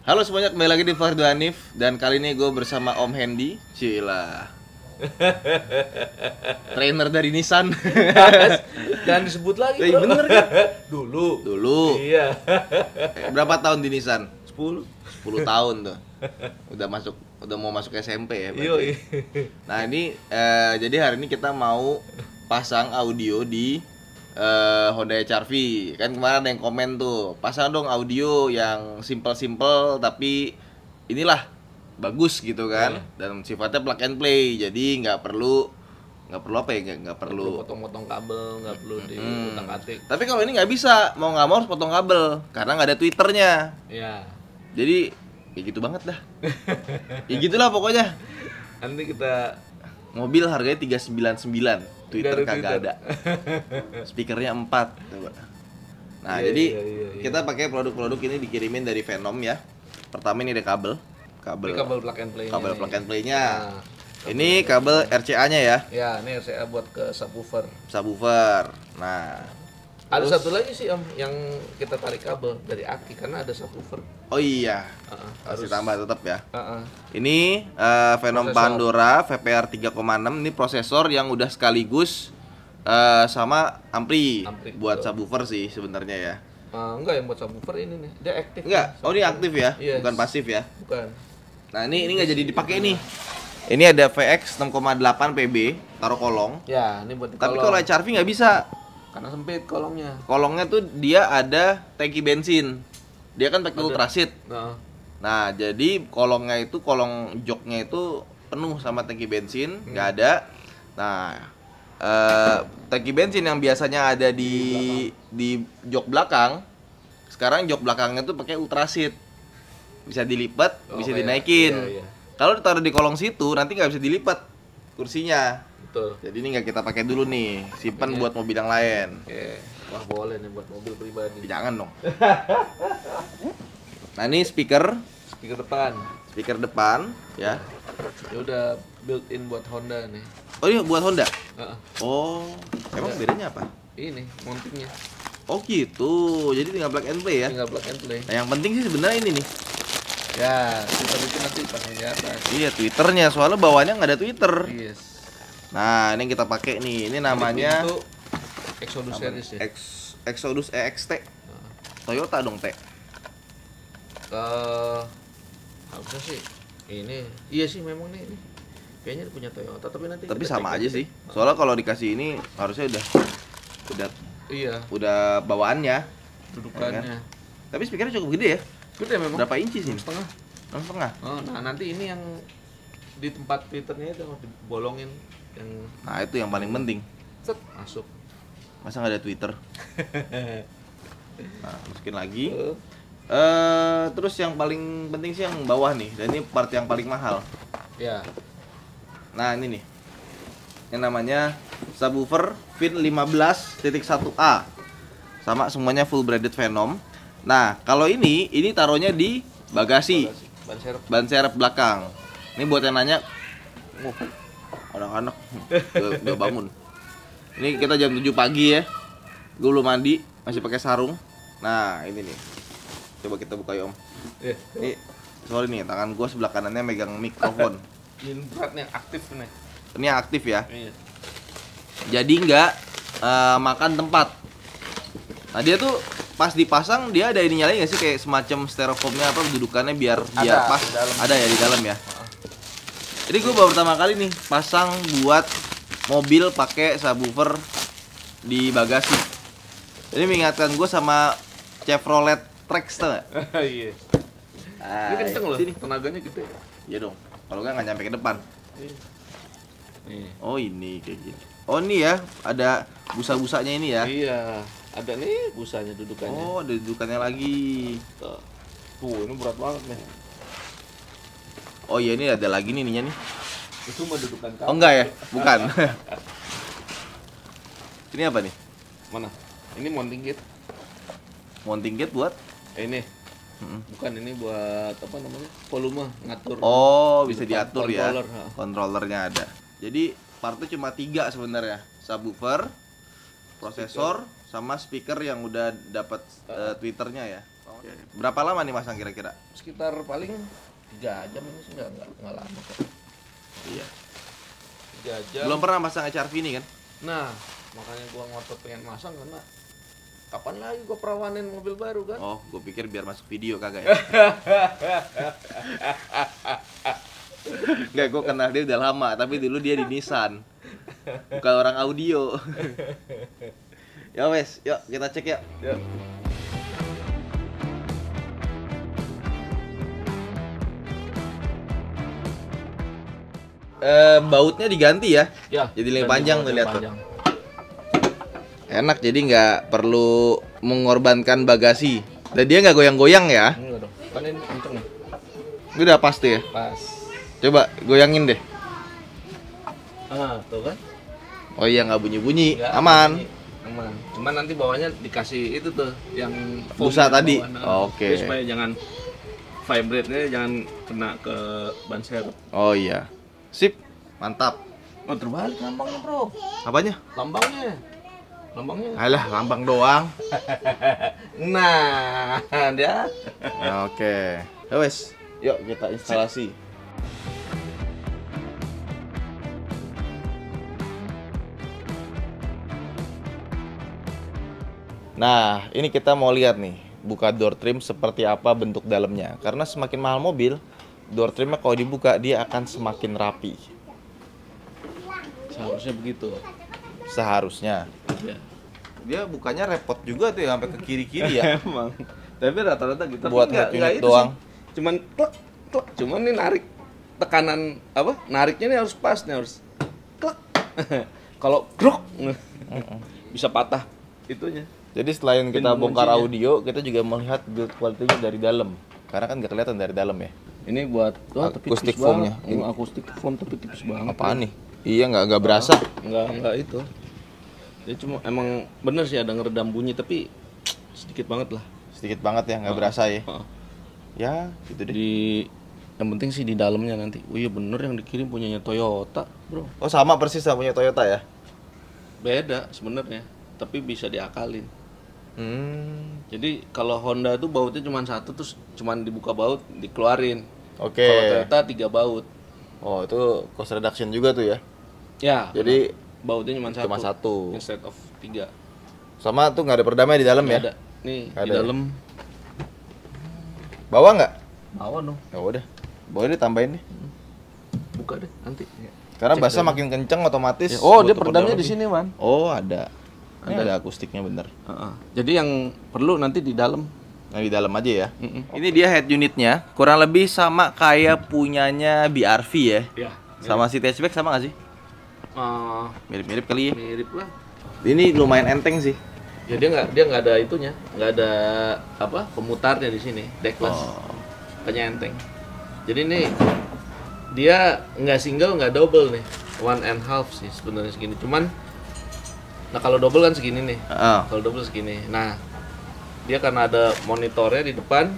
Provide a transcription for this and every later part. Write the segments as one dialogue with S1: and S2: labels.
S1: Halo semuanya, kembali lagi di Fardu Hanif. Dan kali ini gue bersama Om Hendy. Cila trainer dari Nissan.
S2: Jangan disebut lagi
S1: Iya bener kan? Dulu
S2: Iya.
S1: Berapa tahun di Nissan?
S2: 10.
S1: 10 tahun tuh. Udah mau masuk SMP ya berarti.
S2: Iya.
S1: Nah ini jadi hari ini kita mau pasang audio di Honda HR-V. Kan kemarin ada yang komen tuh, pasang dong audio yang simple-simple tapi inilah bagus gitu kan. Dan sifatnya plug and play, jadi nggak perlu apa ya, nggak perlu
S2: potong-potong kabel, nggak perlu diutak-atik.
S1: Tapi kalau ini nggak bisa, mau nggak mau harus potong kabel karena nggak ada Twitternya.
S2: Iya.
S1: Jadi ya gitu banget dah. Ya gitulah pokoknya.
S2: Nanti kita
S1: Mobil harganya 399, Twitter
S2: Nggak ada
S1: kagak ada. Speakernya 4 coba. Nah,
S2: Iya,
S1: jadi
S2: iya.
S1: kita pakai produk-produk ini dikirimin dari Venom ya. Pertama ini ada kabel.
S2: ini kabel plug and play-nya.
S1: Kabel
S2: nih.
S1: plug and play-nya.
S2: Nah,
S1: Ini kabel RCA-nya ya,
S2: ya, ini RCA buat ke subwoofer.
S1: subwoofer. Nah,
S2: Ada satu lagi sih Om yang kita tarik kabel dari aki karena ada subwoofer.
S1: oh iya,
S2: Harus
S1: harus tambah tetap ya.
S2: Heeh.
S1: Ini Venom
S2: Prosesor.
S1: Pandora VPR 3,6. Ini prosesor yang udah sekaligus sama ampli
S2: Ampli,
S1: buat
S2: betul.
S1: subwoofer sih sebenarnya ya.
S2: Enggak, yang buat subwoofer ini nih. Dia aktif.
S1: Enggak, oh ini aktif ya,
S2: Yes.
S1: bukan pasif ya.
S2: Bukan.
S1: Nah ini nggak jadi dipakai nih. Ini ada VX 6,8 PB, taruh kolong.
S2: Ya, ini buat di
S1: Tapi
S2: kolong.
S1: kalau HRV nggak bisa.
S2: Karena sempit kolongnya.
S1: Kolongnya tuh dia ada tangki bensin. Dia kan pakai
S2: Ada.
S1: ultrasit.
S2: Nah,
S1: Nah jadi kolongnya itu, kolong joknya itu penuh sama tangki bensin, nggak ada. Nah tangki bensin yang biasanya ada di jok belakang, sekarang jok belakangnya tuh pakai ultrasit. Bisa dilipat, bisa
S2: kayak-
S1: dinaikin.
S2: iya.
S1: Kalau ditaruh di kolong situ nanti nggak bisa dilipat kursinya.
S2: Betul.
S1: Jadi ini nggak kita pakai dulu nih, simpan
S2: Iya.
S1: buat mobil yang lain.
S2: Oke. Wah, boleh nih buat mobil pribadi.
S1: Jangan dong. Nah ini speaker
S2: Speaker depan.
S1: ya.
S2: Ya udah built-in buat Honda nih.
S1: Oh iya buat Honda.
S2: Heeh.
S1: Oh, emang
S2: Iya.
S1: bedanya apa?
S2: Ini mountingnya.
S1: Oh gitu, jadi tinggal plug and play ya.
S2: Tinggal plug and play.
S1: Nah yang penting sih sebenarnya ini nih.
S2: Ya, Twitter itu nanti pasang di atas.
S1: Iya Twitternya, soalnya bawahnya nggak ada Twitter.
S2: Yes.
S1: Nah ini yang kita pakai nih, ini namanya
S2: Itu Exodus series ya.
S1: Exodus EXT. Toyota dong T.
S2: Harusnya sih ini. Iya sih memang nih ini. Kayaknya punya Toyota tapi nanti
S1: Tapi
S2: kita
S1: sama
S2: cek
S1: aja sih. Soalnya kalau dikasih ini harusnya
S2: Iya,
S1: udah bawaannya.
S2: dudukannya.
S1: Tapi speakernya cukup gede ya.
S2: Gede memang.
S1: Berapa inci sih?
S2: 6,5.
S1: 6,5.
S2: Oh, nah nanti ini yang di tempat Twitternya itu harus dibolongin yang
S1: Nah itu yang paling penting.
S2: set masuk.
S1: Masa nggak ada Twitter? Nah masukin lagi. Terus yang paling penting sih yang bawah nih. Dan ini part yang paling mahal.
S2: Ya,
S1: Nah ini nih, yang namanya subwoofer Fin 15.1A. Sama semuanya full braided Venom. Nah kalau ini taruhnya di bagasi,
S2: ban serep.
S1: ban serep belakang. Ini buat yang nanya, anak-anak udah bangun. Ini kita jam 7 pagi ya. Gue belum mandi, masih pakai sarung. Nah ini nih, coba kita buka ya Om. Ini sorry nih, tangan gue sebelah kanannya megang mikrofon.
S2: Ini beratnya aktif nih.
S1: Ini yang aktif ya.
S2: Iya.
S1: Jadi nggak makan tempat. Nah dia tuh pas dipasang dia ada ininya lagi nggak sih, kayak semacam styrofoamnya apa dudukannya biar
S2: Ada,
S1: pas
S2: di dalam.
S1: ada ya di dalam ya. Jadi gue baru pertama kali nih pasang buat mobil pakai subwoofer di bagasi. Ini mengingatkan gue sama Chevrolet Trax tuh nggak?
S2: Iya. Ini kenceng loh.
S1: Sini.
S2: Tenaganya gede.
S1: Iya dong. Kalau nggak nyampe ke depan.
S2: Nih.
S1: Oh ini kayak gini. Oh ini ya ada busa-busanya ini ya.
S2: Iya, ada nih busanya dudukannya.
S1: Oh ada dudukannya lagi.
S2: Tuh, ini berat banget nih.
S1: Oh iya ini ada lagi nih ininya nih.
S2: Itu mah dudukan kamu.
S1: Oh enggak ya, bukan. Ini apa nih?
S2: Mana? Ini mounting kit.
S1: Mounting gate buat?
S2: Ini. Bukan, ini buat apa namanya? Volume ngatur.
S1: Oh
S2: di
S1: bisa
S2: depan
S1: diatur ya.
S2: controller, ha.
S1: Controllernya ada. Jadi partnya cuma 3 sebenarnya. Subwoofer, prosesor, sama speaker yang udah dapat Twitternya ya. Oke. Berapa lama nih masang kira-kira?
S2: Sekitar paling 3 jam ini sih nggak lama kok.
S1: Iya.
S2: 3 jam.
S1: Belum pernah masang HRV ini kan?
S2: Nah, makanya gua ngotot pengen masang karena kapan lagi gua perawanin mobil baru kan?
S1: Oh, gue pikir biar masuk video kagak ya? Enggak, gue kenal dia udah lama, tapi dulu dia di Nissan. Bukan orang audio. Ya wes, yuk kita cek ya.
S2: Ya.
S1: Bautnya diganti ya?
S2: Ya.
S1: Jadi lebih panjang tuh, lihat tuh.
S2: panjang.
S1: Enak, jadi nggak perlu mengorbankan bagasi. Dan dia nggak goyang-goyang ya?
S2: Enggak dong. Kan ini kenceng nih.
S1: Ini udah pasti ya?
S2: Pas.
S1: Coba goyangin deh.
S2: Ah, tuh kan?
S1: Oh iya, nggak bunyi-bunyi,
S2: Nggak,
S1: aman.
S2: Aman. Cuman nanti bawahnya dikasih itu tuh yang
S1: Busa
S2: foam
S1: tadi?
S2: bawah.
S1: Oh, oke.
S2: Jadi supaya jangan vibrate-nya jangan kena ke ban serep.
S1: Oh iya, sip, mantap.
S2: Oh, terbalik lambangnya, Bro.
S1: Apanya?
S2: Lambangnya. Lambangnya.
S1: Alah, lambang doang.
S2: Nah, dia.
S1: Oke. Ya wes, yuk kita instalasi. Nah, ini kita mau lihat nih, buka door trim seperti apa bentuk dalamnya. Karena semakin mahal mobil, door trimnya kalau dibuka dia akan semakin rapi.
S2: Seharusnya begitu.
S1: Seharusnya.
S2: Ya.
S1: Dia bukanya repot juga tuh ya, sampai ke kiri-kiri ya.
S2: Emang. Tapi rata-rata gitu.
S1: Buat
S2: Tapi
S1: head unit
S2: itu
S1: doang.
S2: sih. Cuman klek, klek. Cuman nih narik tekanan apa? Nariknya nih harus pas nih, harus klek. Kalau grok bisa patah itunya.
S1: Jadi selain kita
S2: Pin
S1: bongkar
S2: penguncinya.
S1: audio, kita juga melihat build quality-nya dari dalam. Karena kan nggak kelihatan dari dalam ya.
S2: Ini buat tapi
S1: Acoustic
S2: tipis
S1: foam-nya.
S2: banget. Ini acoustic foam tapi tipis banget.
S1: Apaan nih? Iya, nggak berasa.
S2: Enggak itu. Dia cuma emang bener sih ada ngeredam bunyi tapi sedikit banget lah.
S1: Sedikit banget ya, nggak berasa ya.
S2: Heeh.
S1: Ya, gitu deh.
S2: Yang penting sih di dalamnya nanti. Oh iya bener yang dikirim punyanya Toyota, Bro.
S1: Oh, sama persis sama punya Toyota ya?
S2: Beda sebenarnya, tapi bisa diakalin.
S1: Jadi,
S2: Jadi kalau Honda tuh bautnya cuma satu terus cuma dibuka baut dikeluarin.
S1: oke.
S2: Kalau Toyota 3 baut.
S1: Oh, itu cost reduction juga tuh ya.
S2: Ya.
S1: Jadi,
S2: bautnya cuma satu.
S1: cuma satu.
S2: Instead of 3.
S1: Sama tuh nggak ada peredamnya di dalam
S2: Nggak
S1: ya?
S2: ada. Nih
S1: Nggak
S2: di
S1: ada ya?
S2: dalam
S1: Bawa nggak?
S2: bawah dong.
S1: Ya udah. Boleh ditambahin nih.
S2: Buka deh nanti.
S1: Karena
S2: Cek
S1: basah
S2: dalam.
S1: makin kenceng otomatis.
S2: Oh, dia
S1: butuh
S2: peredamnya
S1: pedal
S2: di
S1: lebih.
S2: sini, Man.
S1: Oh, ada. Ini ada akustiknya bener.
S2: Jadi yang perlu nanti di dalam.
S1: Nah, di dalam aja ya. Ini dia head unitnya, kurang lebih sama kayak punyanya BRV ya.
S2: Iya.
S1: Sama si hatchback sama nggak sih? Mirip-mirip kali ya.
S2: Mirip lah.
S1: Ini lumayan enteng sih.
S2: Ya dia nggak ada itunya, nggak ada apa pemutarnya di sini, deckless, hanya enteng. Jadi ini dia nggak single nggak double nih, 1.5 sih sebenarnya segini. Cuman, nah kalau double kan segini nih, kalau double segini. Nah dia karena ada monitornya di depan,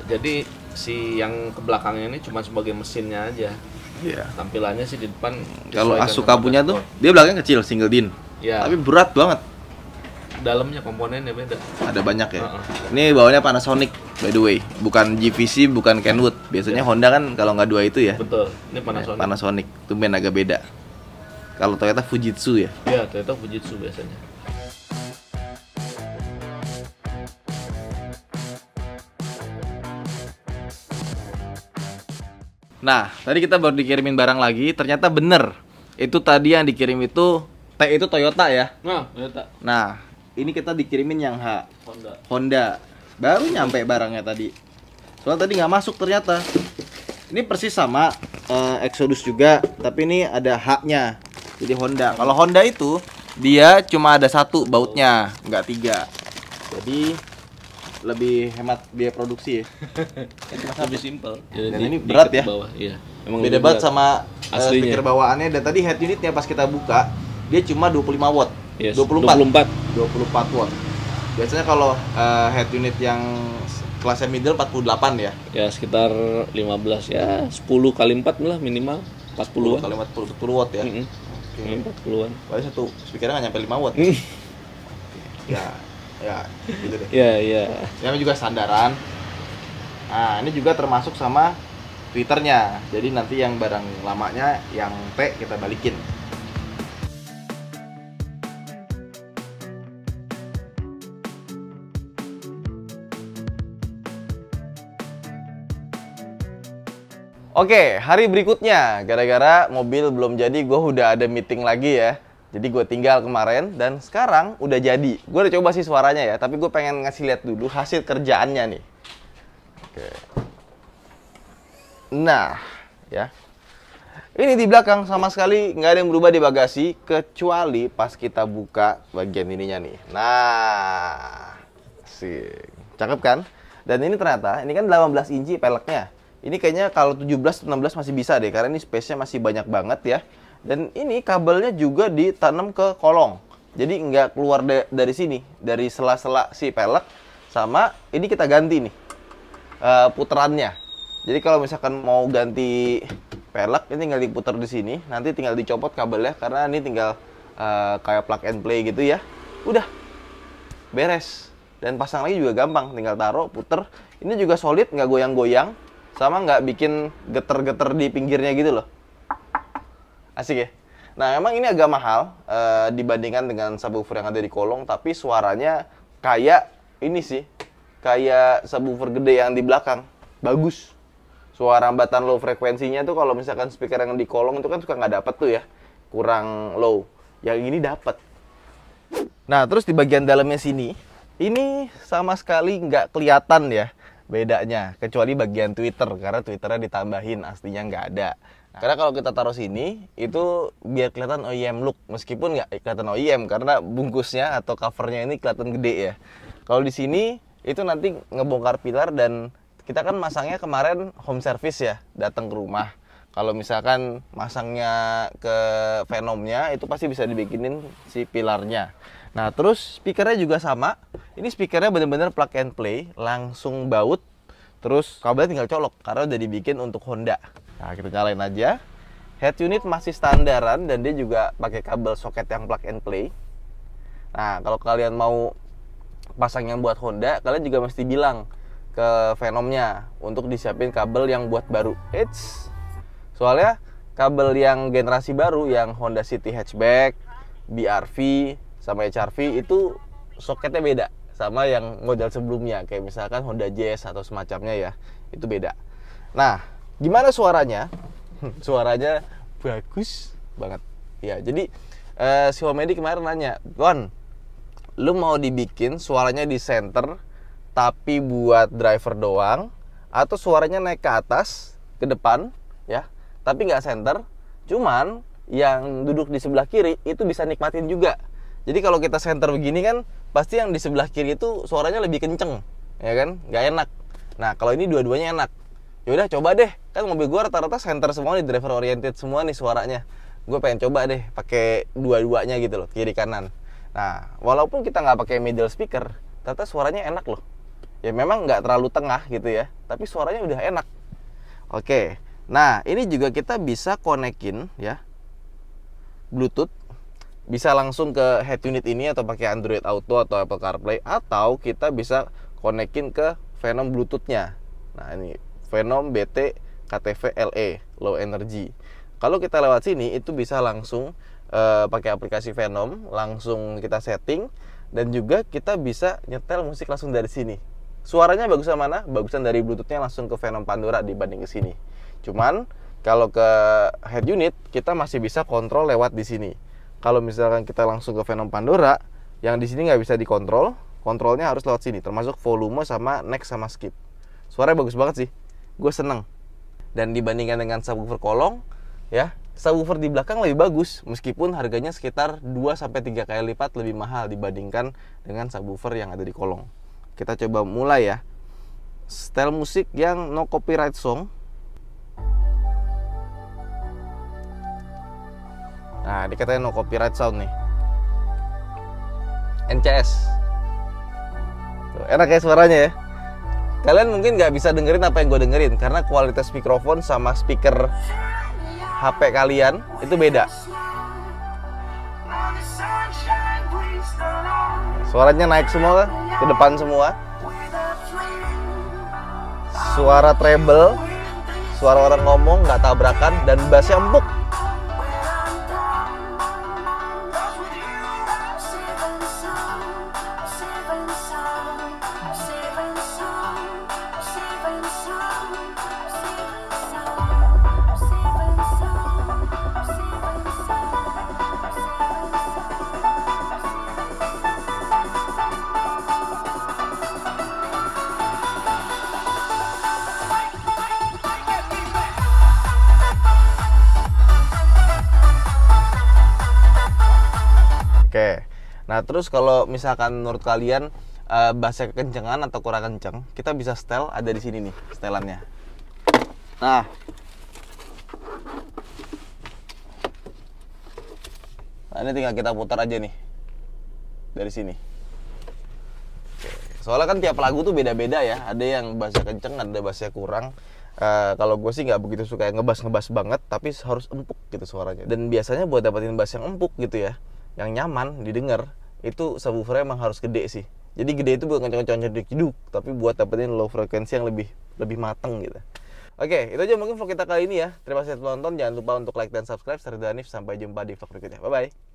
S2: jadi si yang ke belakangnya ini cuma sebagai mesinnya aja.
S1: Iya.
S2: Tampilannya sih di depan.
S1: Kalau
S2: disesuaikan
S1: Asuka
S2: sama
S1: punya tuh,
S2: dashboard.
S1: dia belakangnya kecil, single din.
S2: Ya.
S1: Tapi berat banget.
S2: Dalamnya komponennya beda.
S1: Ada banyak ya.
S2: Heeh.
S1: Ini bawahnya Panasonic by the way, bukan GVC, bukan Kenwood. Biasanya Honda kan kalau nggak dua itu ya.
S2: Betul. Ini Panasonic.
S1: Panasonic, tumben agak beda. Kalau Toyota Fujitsu ya.
S2: Iya, Toyota Fujitsu biasanya.
S1: Nah, tadi kita baru dikirimin barang lagi, ternyata bener. Itu tadi yang dikirim itu T itu Toyota ya.
S2: Nah, Toyota
S1: Nah, ini kita dikirimin yang H,
S2: Honda.
S1: Honda. Baru nyampe barangnya tadi. Soalnya tadi nggak masuk ternyata. Ini persis sama Exodus juga, tapi ini ada H-nya. Jadi Honda. Kalau Honda itu dia cuma ada satu bautnya, nggak 3. Jadi lebih hemat biaya produksi ya.
S2: Lebih simpel.
S1: Dan ini berat ya.
S2: Bawah. Iya. Emang
S1: Beda
S2: lebih
S1: banget
S2: berat.
S1: sama
S2: Aslinya.
S1: speaker bawaannya. Dan tadi head unitnya pas kita buka dia cuma 25 watt.
S2: Yes,
S1: 24 watt. Biasanya kalau head unit yang kelasnya middle 48 ya.
S2: Ya sekitar 15 ya, 10 kali 4 lah minimal 40-an.
S1: Kali 40 watt ya.
S2: Oke. 40-an.
S1: Paling satu speakernya nggak nyampe 5 watt. Ya, Ya, gitu deh.
S2: Iya, iya.
S1: Ini juga sandaran. Nah, ini juga termasuk sama Twitternya. Jadi nanti yang barang lamanya yang T kita balikin. Oke, hari berikutnya, gara-gara mobil belum jadi, gue udah ada meeting lagi ya. Jadi gue tinggal kemarin, dan sekarang udah jadi. Gue udah coba sih suaranya ya, tapi gue pengen ngasih lihat dulu hasil kerjaannya nih. Oke. Nah, ya. Ini di belakang sama sekali nggak ada yang berubah di bagasi, kecuali pas kita buka bagian ininya nih. Nah, sih, cakep kan? Dan ini ternyata, ini kan 18 inci peleknya. Ini kayaknya kalau 17-16 masih bisa deh, karena ini space-nya masih banyak banget ya. Dan ini kabelnya juga ditanam ke kolong. Jadi nggak keluar dari sini, dari sela-sela si pelek. Sama ini kita ganti nih puterannya. Jadi kalau misalkan mau ganti pelek, ini tinggal diputar di sini. Nanti tinggal dicopot kabelnya, karena ini tinggal kayak plug and play gitu ya. Udah, beres. Dan pasang lagi juga gampang, tinggal taruh, puter. Ini juga solid, nggak goyang-goyang. Sama nggak bikin geter-geter di pinggirnya gitu loh. Asik ya. Nah, emang ini agak mahal dibandingkan dengan subwoofer yang ada di kolong, tapi suaranya kayak ini sih, kayak subwoofer gede yang di belakang. Bagus. Suara hambatan low frekuensinya tuh kalau misalkan speaker yang di kolong itu kan suka nggak dapet tuh ya, kurang low. Yang ini dapet. Nah, terus di bagian dalamnya sini, ini sama sekali nggak kelihatan ya bedanya, kecuali bagian Twitter, karena Twitternya ditambahin, aslinya nggak ada. Karena kalau kita taruh sini, itu biar kelihatan OEM look, meskipun nggak kelihatan OEM, karena bungkusnya atau covernya ini kelihatan gede ya. Kalau di sini, itu nanti ngebongkar pilar, dan kita kan masangnya kemarin home service ya, datang ke rumah. Kalau misalkan masangnya ke Venomnya, itu pasti bisa dibikinin si pilarnya. Nah, terus speakernya juga sama. Ini speakernya bener-bener plug and play, langsung baut. Terus kabelnya tinggal colok, karena udah dibikin untuk Honda. Nah, kita nyalain aja. Head unit masih standaran, dan dia juga pakai kabel soket yang plug and play. Nah, kalau kalian mau pasang yang buat Honda, kalian juga mesti bilang ke Venomnya untuk disiapin kabel yang buat baru. Soalnya kabel yang generasi baru, yang Honda City Hatchback, BRV, sama HRV itu soketnya beda sama yang model sebelumnya, kayak misalkan Honda Jazz atau semacamnya ya, itu beda. Nah, gimana suaranya? Suaranya bagus banget ya. Jadi si Homedy kemarin nanya, Gon, lu mau dibikin suaranya di center tapi buat driver doang, atau suaranya naik ke atas ke depan ya, tapi nggak center, cuman yang duduk di sebelah kiri itu bisa nikmatin juga. Jadi kalau kita center begini kan, pasti yang di sebelah kiri itu suaranya lebih kenceng, ya kan? Nggak enak. Nah, kalau ini dua-duanya enak. Yaudah, coba deh. Kan mobil gue rata-rata center semua nih, driver oriented semua nih suaranya. Gue pengen coba deh pakai dua-duanya gitu loh, kiri kanan. Nah, walaupun kita nggak pakai middle speaker, ternyata suaranya enak loh. Ya memang nggak terlalu tengah gitu ya, tapi suaranya udah enak. Oke. Nah, ini juga kita bisa konekin ya, Bluetooth. Bisa langsung ke head unit ini, atau pakai Android Auto atau Apple CarPlay, atau kita bisa konekin ke Venom Bluetooth-nya. Nah, ini Venom BT KTV LE Low Energy. Kalau kita lewat sini itu bisa langsung pakai aplikasi Venom, langsung kita setting, dan juga kita bisa nyetel musik langsung dari sini. Suaranya bagusan mana? Bagusan dari Bluetooth-nya langsung ke Venom Pandora dibanding ke sini. Cuman kalau ke head unit kita masih bisa kontrol lewat di sini. Kalau misalkan kita langsung ke Venom Pandora, yang di sini nggak bisa dikontrol, kontrolnya harus lewat sini, termasuk volume sama next sama skip. Suaranya bagus banget sih, gue seneng. Dan dibandingkan dengan subwoofer kolong, ya subwoofer di belakang lebih bagus, meskipun harganya sekitar 2-3 kali lipat lebih mahal dibandingkan dengan subwoofer yang ada di kolong. Kita coba mulai ya. Style musik yang no copyright song. Nah, dikatakan no copyright sound nih. NCS. Tuh, enak ya suaranya ya. Kalian mungkin nggak bisa dengerin apa yang gue dengerin, karena kualitas mikrofon sama speaker HP kalian itu beda.
S3: Suaranya naik semua ke depan semua. Suara treble, suara orang ngomong nggak tabrakan, dan bassnya empuk. Oke, nah terus kalau misalkan menurut kalian bassnya kekencengan atau kurang kenceng, kita bisa setel, ada di sini nih setelannya. Nah, ini tinggal kita putar aja nih dari sini. Oke. Soalnya kan tiap lagu tuh beda-beda ya, ada yang bassnya kenceng, ada bassnya kurang. Kalau gue sih nggak begitu suka ngebas banget, tapi harus empuk gitu suaranya. Dan biasanya buat dapetin bass yang empuk gitu ya, yang nyaman didengar, itu subwoofernya emang harus gede sih. Jadi gede itu bukan kencang-kencang jeduk, tapi buat dapetin low frekuensi yang lebih mateng gitu. Oke, itu aja mungkin vlog kita kali ini ya. Terima kasih telah nonton. Jangan lupa untuk like dan subscribe. Saya Ridho Hanif. Sampai jumpa di vlog berikutnya. Bye bye.